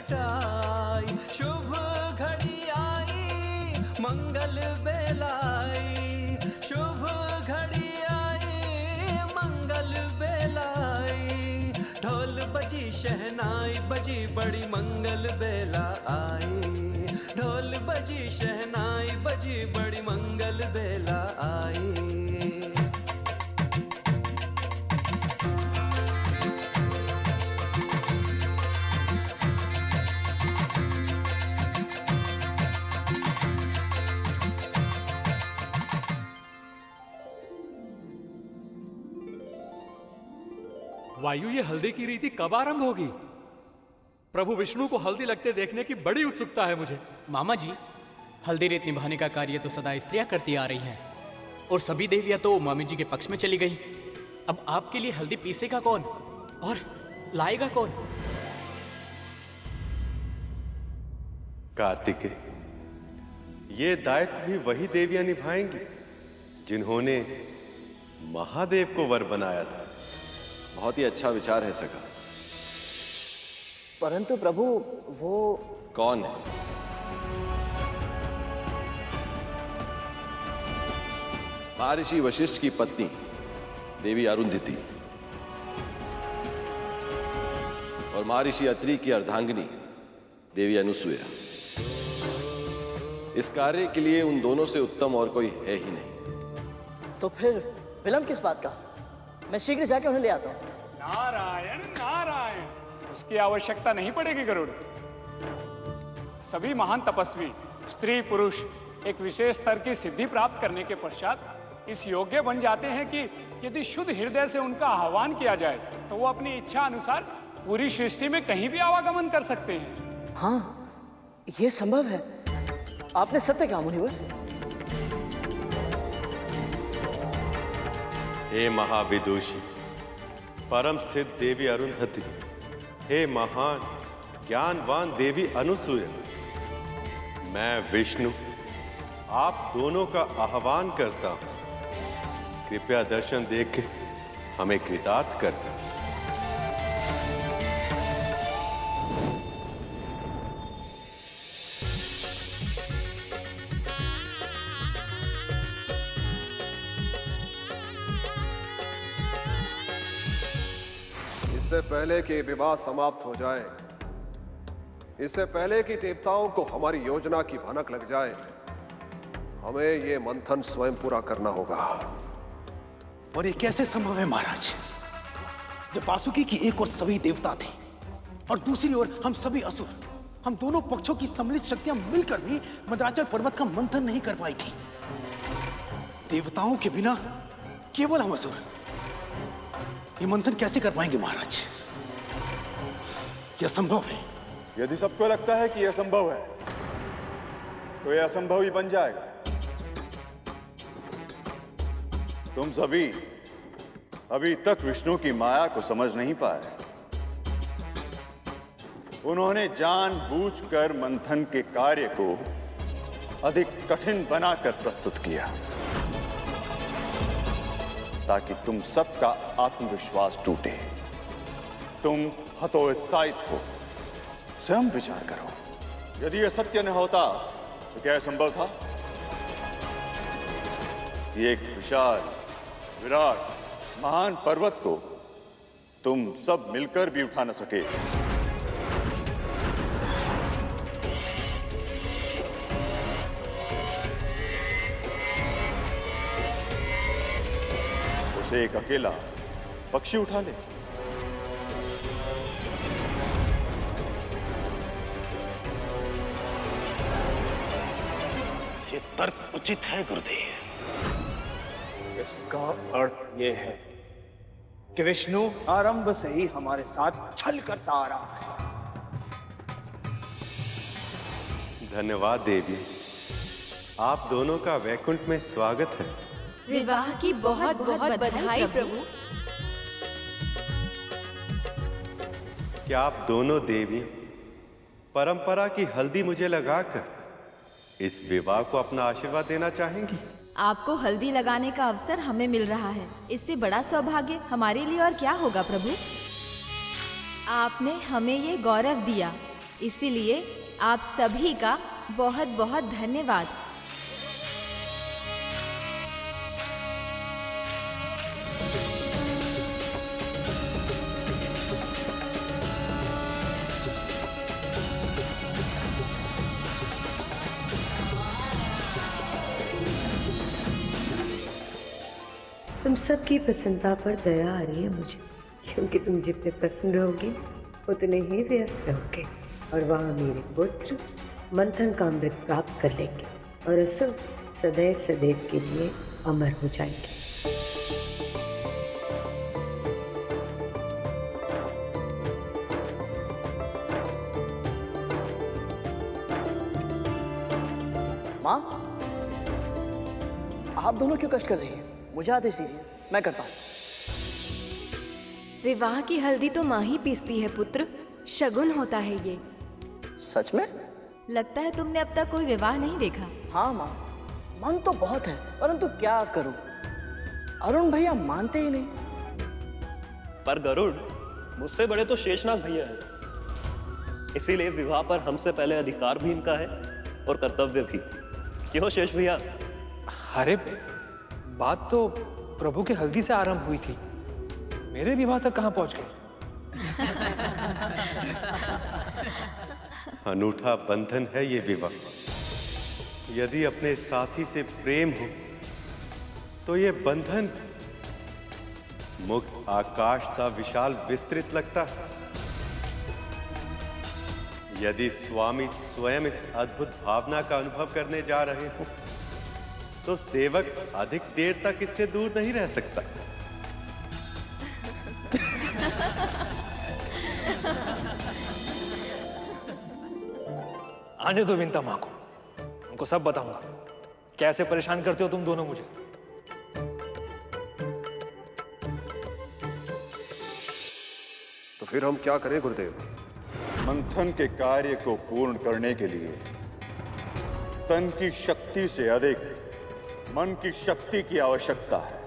घटाई, शुभ घड़ी आई मंगल बेलाई, शुभ घड़ी आई मंगल बेलाई, ढोल बजी शहनाई बजी बड़ी मंगल बेला आई, ढोल बजी शहनाई बजी बड़ी मंगल बेला आई। वायु, ये हल्दी की रीति कब आरंभ होगी? प्रभु विष्णु को हल्दी लगते देखने की बड़ी उत्सुकता है मुझे। मामा जी, हल्दी रेत निभाने का कार्य तो सदा स्त्रियां करती आ रही हैं और सभी देवियां तो मामी जी के पक्ष में चली गई। अब आपके लिए हल्दी पीसेगा कौन और लाएगा कौन? कार्तिकेय, ये दायित्व भी वही देवियां निभाएंगी जिन्होंने महादेव को वर बनाया था। बहुत ही अच्छा विचार है सखा। परंतु प्रभु, वो कौन है? महर्षि वशिष्ठ की पत्नी देवी अरुंधति और महर्षि अत्रि की अर्धांगिनी देवी अनुसुईया। इस कार्य के लिए उन दोनों से उत्तम और कोई है ही नहीं। तो फिर विलंब किस बात का? मैं शीघ्र जाके उन्हें ले आता हूं। नारायण नारायण, उसकी आवश्यकता नहीं पड़ेगी गरुड़। सभी महान तपस्वी स्त्री पुरुष एक विशेष स्तर की सिद्धि प्राप्त करने के पश्चात इस योग्य बन जाते हैं कि यदि शुद्ध हृदय से उनका आह्वान किया जाए तो वो अपनी इच्छा अनुसार पूरी सृष्टि में कहीं भी आवागमन कर सकते हैं। हाँ, ये संभव है। आपने सत्य कहा मुनिवर। हे महाविदुषी, परम सिद्ध देवी अरुंधति, हे महान ज्ञानवान देवी अनुसूया, मैं विष्णु आप दोनों का आह्वान करता हूं। कृपया दर्शन देख के हमें कृतार्थ करना। इससे पहले कि विवाह समाप्त हो जाए, इससे पहले कि देवताओं को हमारी योजना की भनक लग जाए, हमें यह मंथन स्वयं पूरा करना होगा। और ये कैसे संभव है महाराज, जब वासुकी की एक ओर सभी देवता थे और दूसरी ओर हम सभी असुर, हम दोनों पक्षों की सम्मिलित शक्तियां मिलकर भी मंदराचल पर्वत का मंथन नहीं कर पाई थी। देवताओं के बिना केवल हम असुर ये मंथन कैसे कर पाएंगे महाराज? यह असंभव है। यदि सबको लगता है कि यह संभव है तो यह असंभव ही बन जाएगा। तुम सभी अभी तक विष्णु की माया को समझ नहीं पाए। उन्होंने जानबूझकर मंथन के कार्य को अधिक कठिन बनाकर प्रस्तुत किया ताकि तुम सबका आत्मविश्वास टूटे। तुम हतोत्साहित हो। स्वयं विचार करो, यदि यह सत्य न होता तो क्या संभव था? ये एक विशाल विराट महान पर्वत को तुम सब मिलकर भी उठा न सके। उसे एक अकेला पक्षी उठा ले। ये तर्क उचित है गुरुदेव। इसका अर्थ यह है कि विष्णु आरंभ से ही हमारे साथ छल करता आ रहा है। धन्यवाद देवी, आप दोनों का वैकुंठ में स्वागत है। विवाह की बहुत बहुत बधाई प्रभु। क्या आप दोनों देवी परंपरा की हल्दी मुझे लगाकर इस विवाह को अपना आशीर्वाद देना चाहेंगी? आपको हल्दी लगाने का अवसर हमें मिल रहा है, इससे बड़ा सौभाग्य हमारे लिए और क्या होगा प्रभु। आपने हमें ये गौरव दिया इसीलिए आप सभी का बहुत बहुत धन्यवाद। तुम सबकी प्रसन्नता पर दया आ रही है मुझे, क्योंकि तुम जितने प्रसन्न रहोगे उतने ही व्यस्त रहोगे और वहाँ मेरे पुत्र मंथन का अमृत प्राप्त कर लेंगे और असुर सदैव सदैव के लिए अमर हो जाएंगे। माँ, आप दोनों क्यों कष्ट कर रही हैं? मुझे आदेश दीजिए, मैं करता हूँ। विवाह की हल्दी तो माँ ही पीसती है पुत्र, शगुन होता है ये। सच में? लगता है तुमने अब तक कोई विवाह नहीं देखा। हाँ माँ, मन तो बहुत है, परंतु क्या करूं? अरुण भैया मानते ही नहीं। पर गरुड़, मुझसे बड़े तो शेषनाग भैया हैं, इसीलिए विवाह पर हमसे पहले अधिकार भी इनका है और कर्तव्य भी। क्यों शेष भैया? अरे बात तो प्रभु की हल्दी से आरंभ हुई थी, मेरे विवाह तक कहां पहुंच गई? अनूठा बंधन है ये विवाह। यदि अपने साथी से प्रेम हो तो ये बंधन मुक्त आकाश सा विशाल विस्तृत लगता है। यदि स्वामी स्वयं इस अद्भुत भावना का अनुभव करने जा रहे हो तो सेवक अधिक देर तक इससे दूर नहीं रह सकता। आने दो विंता मां को, उनको सब बताऊंगा कैसे परेशान करते हो तुम दोनों मुझे। तो फिर हम क्या करें गुरुदेव? मंथन के कार्य को पूर्ण करने के लिए तन की शक्ति से अधिक मन की शक्ति की आवश्यकता है।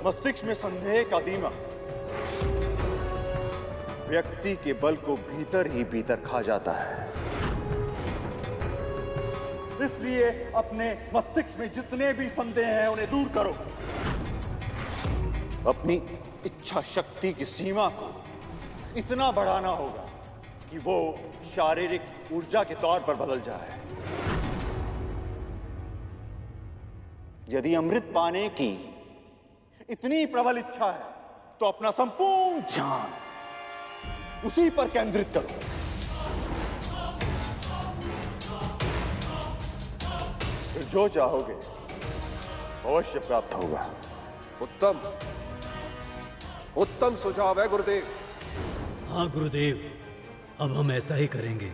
मस्तिष्क में संदेह का दीमक व्यक्ति के बल को भीतर ही भीतर खा जाता है। इसलिए अपने मस्तिष्क में जितने भी संदेह हैं उन्हें दूर करो। अपनी इच्छा शक्ति की सीमा को इतना बढ़ाना होगा कि वो शारीरिक ऊर्जा के तौर पर बदल जाए। यदि अमृत पाने की इतनी प्रबल इच्छा है तो अपना संपूर्ण ध्यान उसी पर केंद्रित करो। फिर जो चाहोगे अवश्य प्राप्त होगा। उत्तम उत्तम सुझाव है गुरुदेव। हाँ गुरुदेव, अब हम ऐसा ही करेंगे।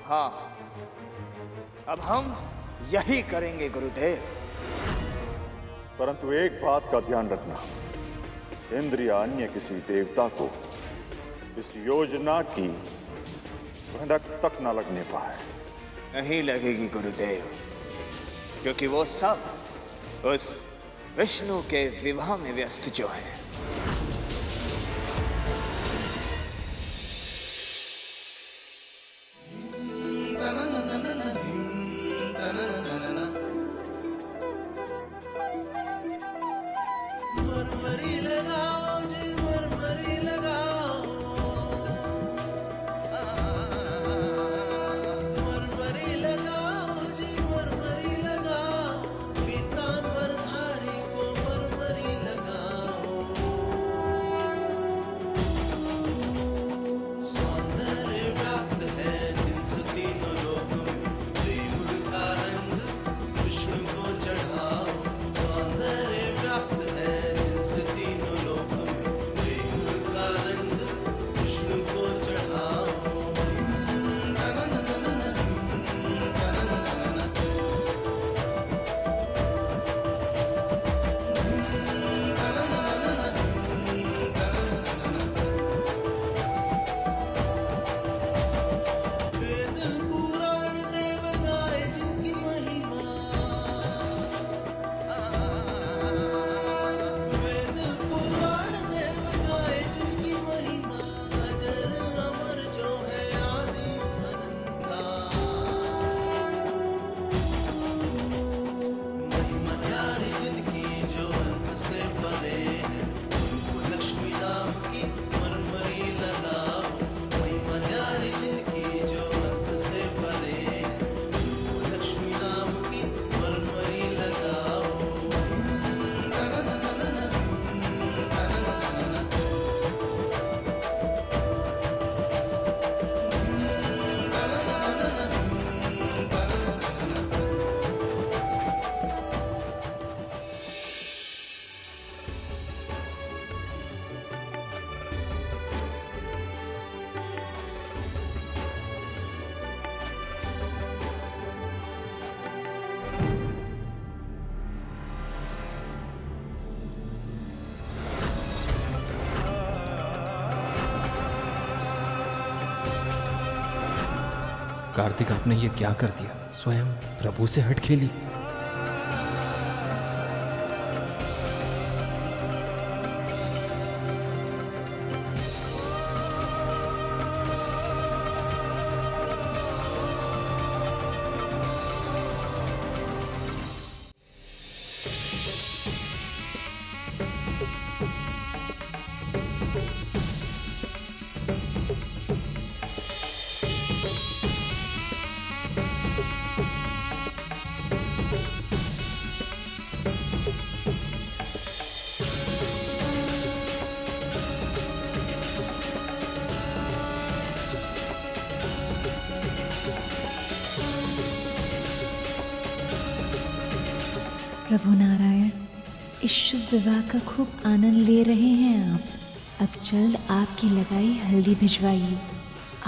हाँ, अब हम यही करेंगे गुरुदेव। परंतु एक बात का ध्यान रखना, इंद्र या अन्य किसी देवता को इस योजना की भनक तक न लगने पाए। नहीं लगेगी गुरुदेव, क्योंकि वो सब उस विष्णु के विवाह में व्यस्त जो है। कार्तिक, आपने ये क्या कर दिया? स्वयं प्रभु से हट खेली। प्रभु नारायण, इस शुभ विवाह का खूब आनंद ले रहे हैं आप। अब जल्द आपकी लगाई हल्दी भिजवाइए।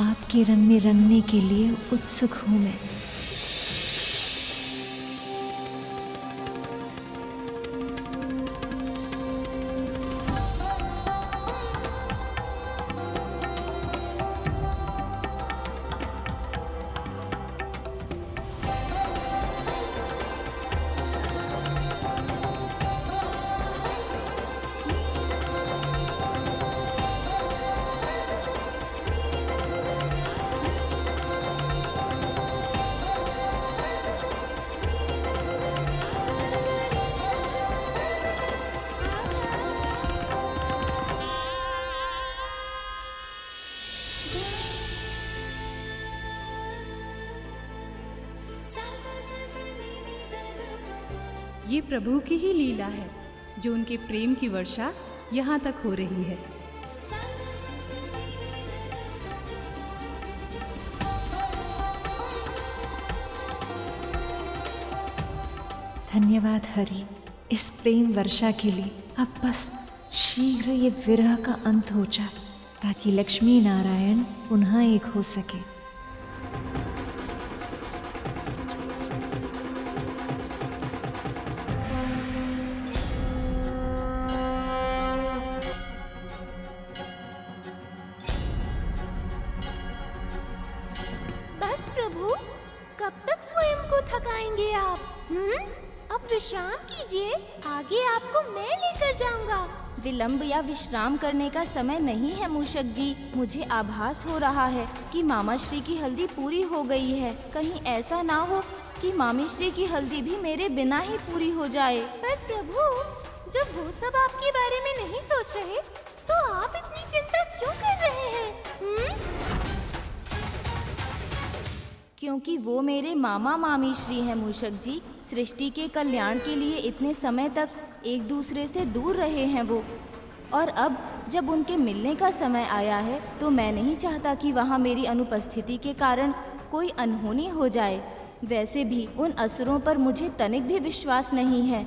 आपके रंग में रंगने के लिए उत्सुक हूँ मैं। ये प्रभु की ही लीला है जो उनके प्रेम की वर्षा यहाँ तक हो रही है। धन्यवाद हरि, इस प्रेम वर्षा के लिए। अब बस शीघ्र ये विरह का अंत हो जाए ताकि लक्ष्मी नारायण पुनः एक हो सके। बस प्रभु, कब तक स्वयं को थकाएंगे आप? अब विश्राम कीजिए, आगे आपको मैं लेकर जाऊंगा। विलंब या विश्राम करने का समय नहीं है मूषक जी। मुझे आभास हो रहा है कि मामा श्री की हल्दी पूरी हो गई है। कहीं ऐसा ना हो कि मामी श्री की हल्दी भी मेरे बिना ही पूरी हो जाए। पर प्रभु, जब वो सब आपके बारे में नहीं सोच रहे तो आप इतनी चिंता क्यों कर रहे हैं? क्योंकि वो मेरे मामा मामी श्री हैं मूषक जी। सृष्टि के कल्याण के लिए इतने समय तक एक दूसरे से दूर रहे हैं वो, और अब जब उनके मिलने का समय आया है तो मैं नहीं चाहता कि वहाँ मेरी अनुपस्थिति के कारण कोई अनहोनी हो जाए। वैसे भी उन असुरों पर मुझे तनिक भी विश्वास नहीं है।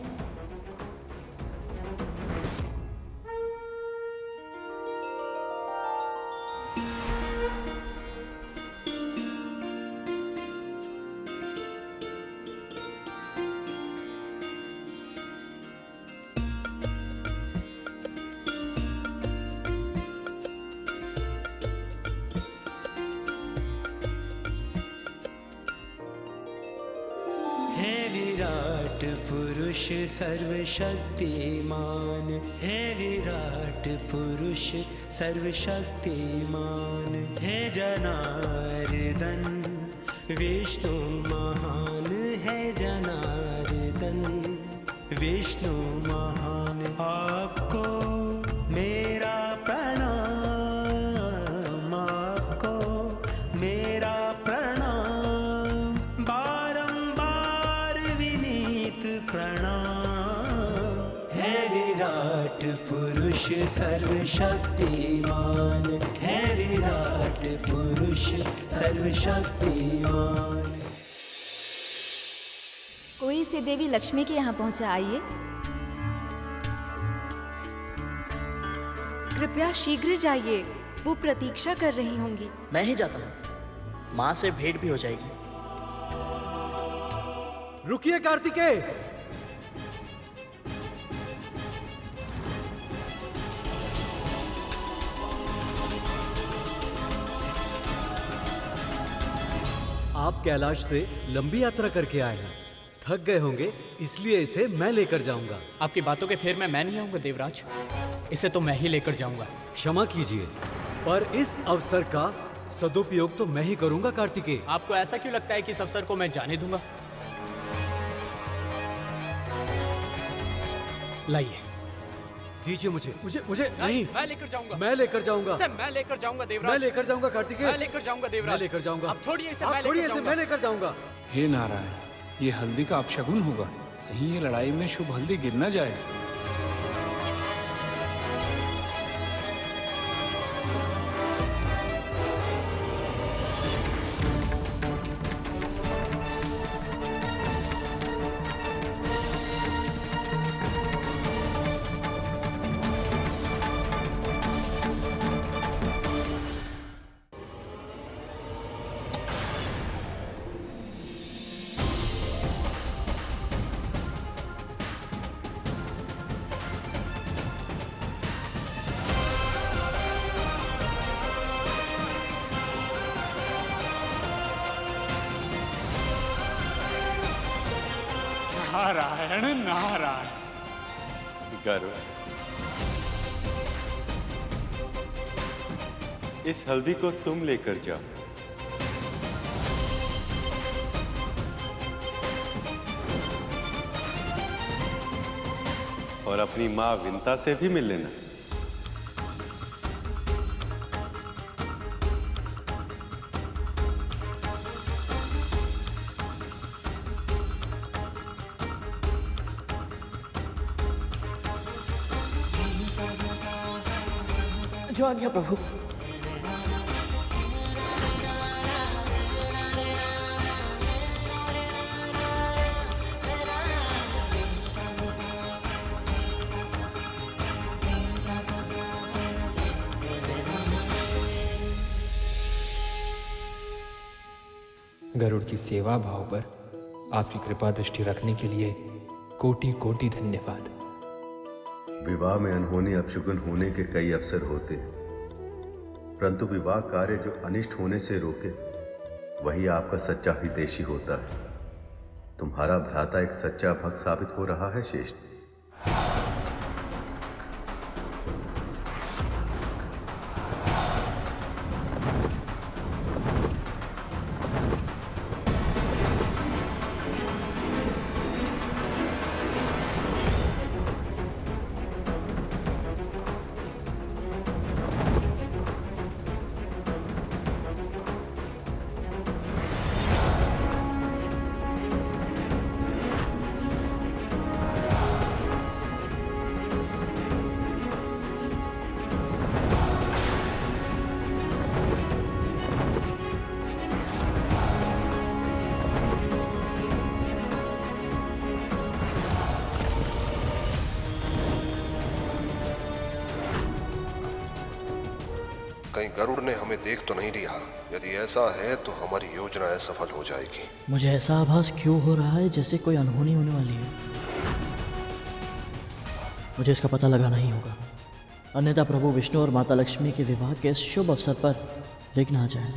विराट पुरुष सर्वशक्तिमान, हे विराट पुरुष सर्वशक्तिमान, हे जनार्दन विष्णु महान, हे जनार्दन विष्णु महान। आपको मेरा प्रणाम, आपको मेरा प्रणाम, बारंबार विनीत प्रणाम। हे विराट पुरुष सर्वशक्तिमान, हे विराट पुरुष सर्वशक्तिमान। कोई से देवी लक्ष्मी के यहाँ पहुँचा, आइए। कृपया शीघ्र जाइए, वो प्रतीक्षा कर रही होंगी। मैं ही जाता हूँ, माँ से भेंट भी हो जाएगी। रुकिए कार्तिकेय, आप कैलाश से लंबी यात्रा करके आए हैं, थक गए होंगे, इसलिए इसे मैं लेकर जाऊंगा। आपकी बातों के फेर में मैं नहीं आऊंगा देवराज, इसे तो मैं ही लेकर जाऊंगा। क्षमा कीजिए, पर इस अवसर का सदुपयोग तो मैं ही करूंगा कार्तिकेय। आपको ऐसा क्यों लगता है कि इस अवसर को मैं जाने दूंगा? लाइए, दीजिए मुझे नहीं, मैं लेकर जाऊंगा। मैं लेकर जाऊंगा। इसे मैं लेकर जाऊंगा देवराज। मैं लेकर जाऊंगा कार्तिकेय। मैं लेकर जाऊंगा देवराज। मैं लेकर जाऊंगा। आप छोड़िए इसे, आप छोड़िए इसे, मैं लेकर जाऊंगा। हे नारायण, ये हल्दी का अपशगुन होगा, कहीं ये लड़ाई में शुभ हल्दी गिर न जाए। नारायण नारायण। गरुड़, इस हल्दी को तुम लेकर जाओ और अपनी मां विंता से भी मिल लेना। जो आ गया प्रभु। गरुड़ की सेवा भाव पर आपकी कृपा दृष्टि रखने के लिए कोटि कोटि धन्यवाद। विवाह में अनहोनी अपशगुन होने के कई अवसर होते हैं, परंतु विवाह कार्य जो अनिष्ट होने से रोके वही आपका सच्चा हितैषी होता है। तुम्हारा भ्राता एक सच्चा भक्त साबित हो रहा है श्रेष्ठ। कहीं गरुड़ ने हमें देख तो नहीं लिया? यदि ऐसा है तो हमारी योजना असफल हो जाएगी। मुझे ऐसा आभास क्यों हो रहा है जैसे कोई अनहोनी होने वाली है। मुझे इसका पता लगाना ही होगा, अन्यथा प्रभु विष्णु और माता लक्ष्मी के विवाह के इस शुभ अवसर पर विघ्न आ जाए।